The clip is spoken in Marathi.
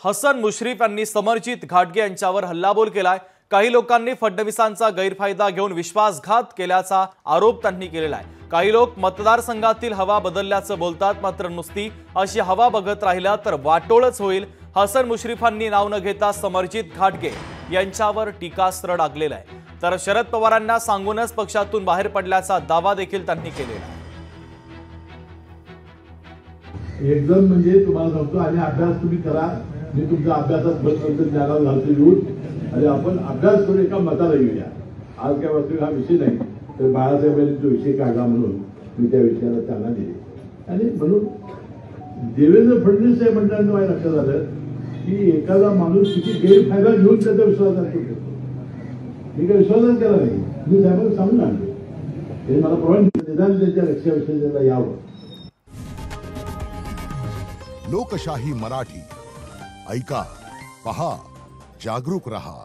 हसन मुश्रीफ यांनी समरजित घाटगे यांच्यावर हल्लाबोल केलाय। काही लोकांनी फडणवीसांचा गैरफायदा घेऊन विश्वासघात केल्याचा आरोप त्यांनी केलेला आहे। काही लोक मतदारसंघातील हवा बदलल्याचं बोलतात, मात्र नुसती अशी हवा बघत राहिला तर वाटोळच होईल। हसन मुश्रीफांनी नाव न घेता समरजित घाटगे यांच्यावर टीकास्त्र डागलेलं आहे, तर शरद पवारांना सांगूनच पक्षातून बाहेर पडल्याचा दावा देखील त्यांनी केलेला आहे। एकदम म्हणजे तुम्हाला सांगतो, आणि अभ्यास तुम्ही करा, मी तुमचा अभ्यासात बसनंतर ज्ञानावर घालतो येऊन, आणि आपण अभ्यास करून एका मताला येऊया। आज काय वास्तविक हा विषय नाही, तर बाळासाहेबांनी जो विषय काढला म्हणून मी त्या विषयाला चालना दिली। आणि म्हणून देवेंद्र फडणवीस साहेब म्हणताना माझ्या लक्षात आलं की एखादा माणूस किती गैरफायदा घेऊन त्याचा विश्वासघात करू शकतो। मी काय विश्वासच केला नाही, मी साहेबांना सांगून आणले, ते मला परवानगी निदान त्यांच्या लक्षाविषयी त्याला यावं। लोकशाही मराठी ऐका, पहा, जागरूक रहा।